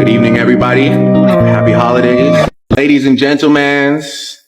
Good evening, everybody. Happy holidays. Ladies and gentlemen,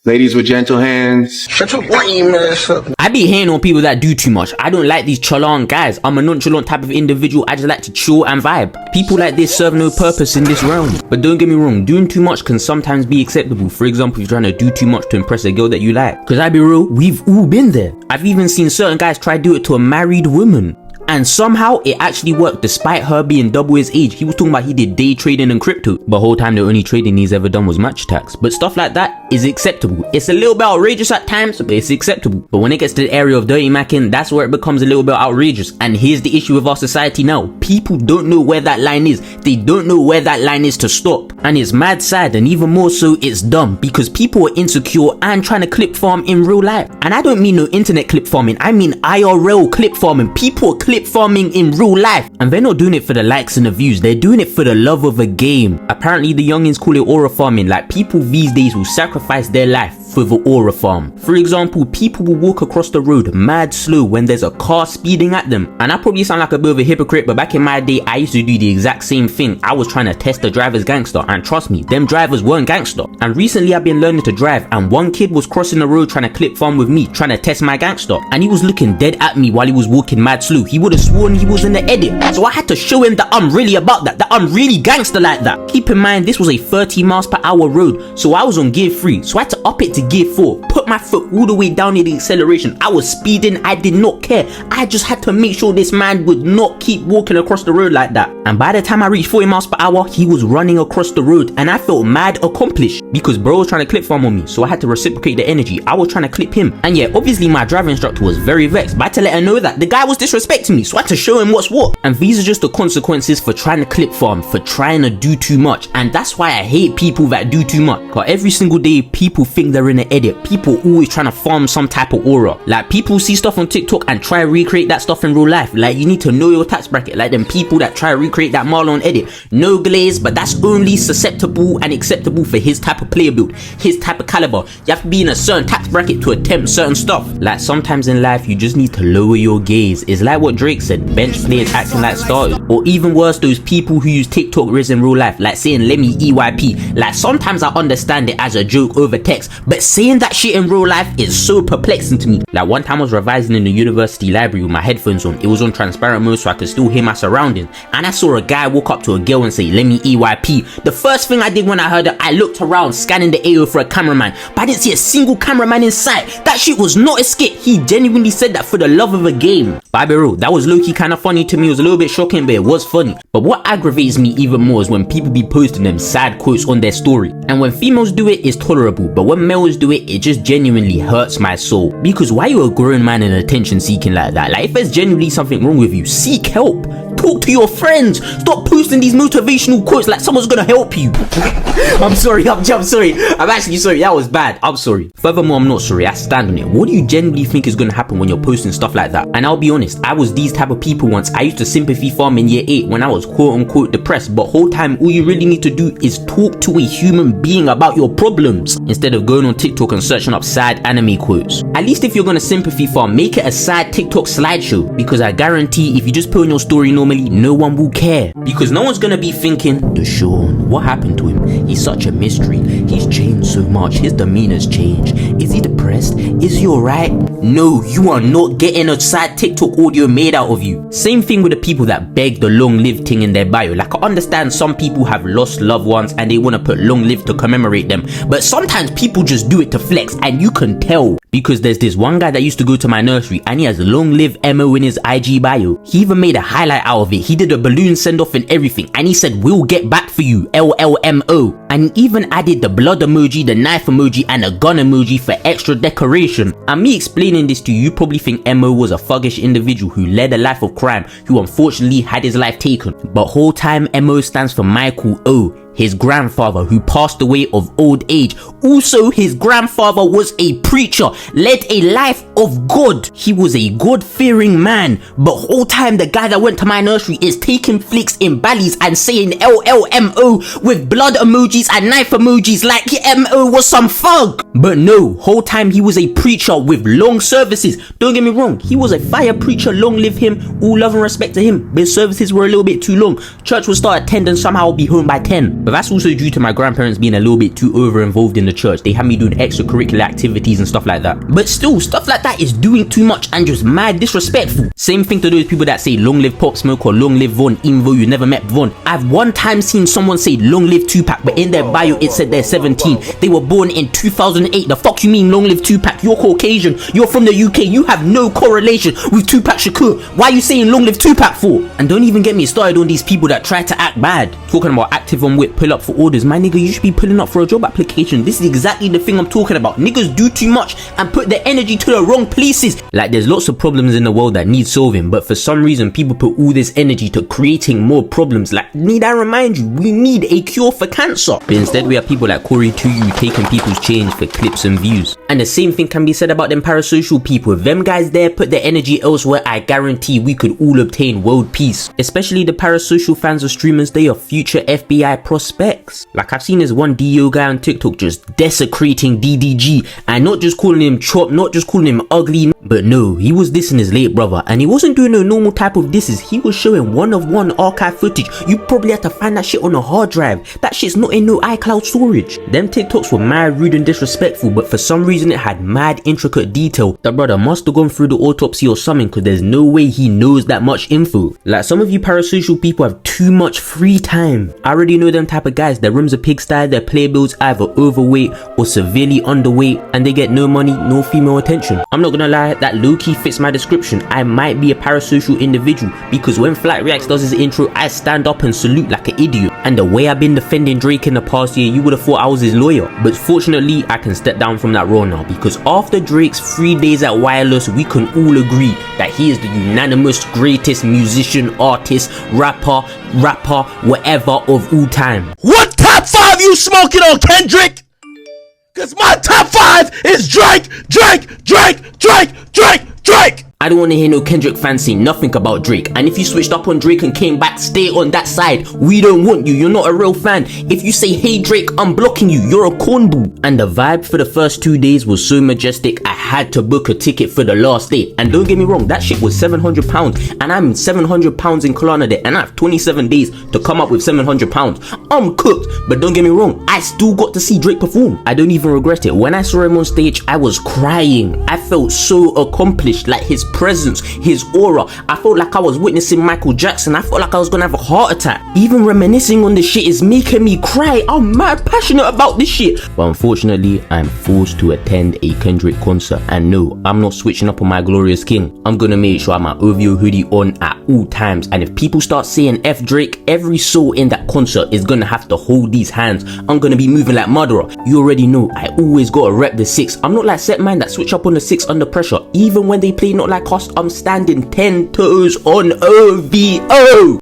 ladies with gentle hands. Shut your lame ass up. I be hating on people that do too much. I don't like these chalant guys. I'm a nonchalant type of individual. I just like to chill and vibe. People like this serve no purpose in this realm. But don't get me wrong, doing too much can sometimes be acceptable. For example, if you're trying to do too much to impress a girl that you like. Cause I be real, we've all been there. I've even seen certain guys try to do it to a married woman. And somehow it actually worked despite her being double his age. He was talking about he did day trading and crypto, but the whole time the only trading he's ever done was match tax. But stuff like that is acceptable. It's a little bit outrageous at times, but it's acceptable. But when it gets to the area of dirty macking, that's where it becomes a little bit outrageous. And here's the issue with our society now. People don't know where that line is. They don't know where that line is to stop. And it's mad sad, and even more so it's dumb, because people are insecure and trying to clip farm in real life. And I don't mean no internet clip farming, I mean IRL clip farming. People are clip farming in real life, and they're not doing it for the likes and the views, they're doing it for the love of a game. Apparently the youngins call it aura farming, like people these days will sacrifice their life for the aura farm. For example, people will walk across the road mad slow when there's a car speeding at them. And I probably sound like a bit of a hypocrite, but back in my day I used to do the exact same thing. I was trying to test the driver's gangster, and trust me, them drivers weren't gangster. And recently I've been learning to drive, and one kid was crossing the road trying to clip farm with me, trying to test my gangster, and he was looking dead at me while he was walking mad slow. He would have sworn he was in the edit, so I had to show him that I'm really about that I'm really gangster like that. Keep in mind this was a 30 miles per hour road, so I was on gear 3, so I had to up it to gear 4, put my foot all the way down in the acceleration. I was speeding, I did not care. I just had to make sure this man would not keep walking across the road like that. And by the time I reached 40 miles per hour, he was running across the road, and I felt mad accomplished because bro was trying to clip farm on me, so I had to reciprocate the energy. I was trying to clip him, and yeah, obviously my driving instructor was very vexed, but I had to let her know that the guy was disrespecting me, so I had to show him what's what. And these are just the consequences for trying to clip farm, for trying to do too much. And that's why I hate people that do too much, cause every single day people think they're in an edit. People always trying to farm some type of aura. Like people see stuff on TikTok and try to recreate that stuff in real life. Like you need to know your tax bracket. Like them people that try to recreate that Marlon edit, no glaze, but that's only susceptible and acceptable for his type of player build, his type of caliber. You have to be in a certain tax bracket to attempt certain stuff. Like sometimes in life you just need to lower your gaze. It's like what Drake said, bench players acting like starters. Or even worse, those people who use TikTok riz in real life, like saying let me EYP. Like sometimes I understand it as a joke over text, but saying that shit in real life is so perplexing to me. Like one time I was revising in the university library with my headphones on. It was on transparent mode so I could still hear my surroundings, and I saw a guy walk up to a girl and say let me EYP. The first thing I did when I heard it, I looked around scanning the AO for a cameraman, but I didn't see a single cameraman in sight. That shit was not a skit. He genuinely said that for the love of a game. But I be real, that was low-key kind of funny to me. It was a little bit shocking, but it was funny. But what aggravates me even more is when people be posting them sad quotes on their story. And when females do it, it's tolerable, but when males do it, it just genuinely hurts my soul. Because why you a grown man and attention seeking like that? Like if there's genuinely something wrong with you, seek help. Talk to your friends. Stop posting these motivational quotes like someone's gonna help you. I'm sorry, I'm sorry. I'm actually sorry, that was bad. I'm sorry. Furthermore, I'm not sorry, I stand on it. What do you genuinely think is gonna happen when you're posting stuff like that? And I'll be honest, I was these type of people once. I used to sympathy farm in year 8 when I was quote unquote depressed, but whole time all you really need to do is talk to a human being about your problems instead of going on TikTok and searching up sad anime quotes. At least if you're gonna sympathy farm, make it a sad TikTok slideshow, because I guarantee if you just put on your story normally, no one will care, because no one's gonna be thinking, Deshaun, what happened to him? He's such a mystery. He's changed so much. His demeanor's changed. Is he depressed? Is he alright? No, you are not getting a sad TikTok audio made out of you. Same thing with the people that beg the long live thing in their bio. Like I understand some people have lost loved ones and they want to put long live to commemorate them, but sometimes people just do it to flex, and you can tell. Because there's this one guy that used to go to my nursery and he has long live MO in his IG bio. He even made a highlight out of it. He did a balloon send off and everything, and he said we'll get back for you, LLMO. And he even added the blood emoji, the knife emoji, and a gun emoji for extra decoration. And me explaining this to you, you probably think MO was a thuggish individual who led a life of crime, who unfortunately had his life taken. But whole time MO stands for Michael O. his grandfather, who passed away of old age. Also, his grandfather was a preacher, led a life of God. He was a God-fearing man, but whole time the guy that went to my nursery is taking flicks in ballies and saying LLMO with blood emojis and knife emojis like MO was some thug. But no, whole time he was a preacher with long services. Don't get me wrong, he was a fire preacher, long live him, all love and respect to him, but his services were a little bit too long. Church would start at 10 and somehow I'll be home by 10. But that's also due to my grandparents being a little bit too over involved in the church. They had me doing extracurricular activities and stuff like that. But still, stuff like that is doing too much and just mad disrespectful. Same thing to those people that say long live Pop Smoke or long live Von, even though you never met Von. I've one time seen someone say long live Tupac, but in their bio it said they're 17. They were born in 2008. The fuck you mean long live Tupac? You're Caucasian, you're from the UK, you have no correlation with Tupac Shakur. Why are you saying long live Tupac for? And don't even get me started on these people that try to act bad. Talking about active on whip, pull up for orders. My nigga, you should be pulling up for a job application. This is exactly the thing I'm talking about. Niggas do too much and put their energy to the wrong places. Like, there's lots of problems in the world that need solving, but for some reason people put all this energy to creating more problems. Like, need I remind you, we need a cure for cancer. But instead we have people like Corey Tuyu taking people's change for clips and views. And the same thing can be said about them parasocial people. If them guys there put their energy elsewhere, I guarantee we could all obtain world peace. Especially the parasocial fans of streamers, they are future FBI prospects. Like, I've seen this one DO guy on TikTok just desecrating DDG and not just calling him chop, not just calling him ugly, but no, he was dissing his late brother, and he wasn't doing no normal type of disses. He was showing one-of-one archive footage. You probably had to find that shit on a hard drive. That shit's not in no iCloud storage. Them TikToks were mad rude and disrespectful, but for some reason it had mad intricate detail. That brother must have gone through the autopsy or something, because there's no way he knows that much info. Like, some of you parasocial people have too much free time. I already know them type of guys. Their rooms are pigsty, their playbills either overweight or severely underweight, and they get no money, no female attention. I'm not gonna lie, that low-key fits my description. I might be a parasocial individual, because when Flat Reacts does his intro, I stand up and salute like an idiot. And the way I've been defending Drake in the past year, you would have thought I was his lawyer. But fortunately, I can step down from that role now, because after Drake's 3 days at Wireless, we can all agree that he is the unanimous greatest musician, artist, rapper, whatever of all time. What top 5 you smoking on, Kendrick? Cause my top 5 is Drake. I don't want to hear no Kendrick fans say nothing about Drake. And if you switched up on Drake and came back, stay on that side. We don't want you. You're not a real fan. If you say, hey Drake, I'm blocking you. You're a cornball. And the vibe for the first 2 days was so majestic, I had to book a ticket for the last day. And don't get me wrong, that shit was £700. And I'm £700 in Kalana Day. And I have 27 days to come up with £700. I'm cooked. But don't get me wrong, I still got to see Drake perform. I don't even regret it. When I saw him on stage, I was crying. I felt so accomplished. Like, his presence, his aura. I felt like I was witnessing Michael Jackson. I felt like I was gonna have a heart attack. Even reminiscing on this shit is making me cry. I'm mad passionate about this shit. But unfortunately, I'm forced to attend a Kendrick concert. And no, I'm not switching up on my glorious king. I'm gonna make sure I have my OVO hoodie on at all times. And if people start saying F Drake, every soul in that concert is gonna have to hold these hands. I'm gonna be moving like murderer. You already know, I always gotta rep the 6. I'm not like set man that switch up on the 6 under pressure. Even when they play not like us, I'm standing 10 toes on OVO.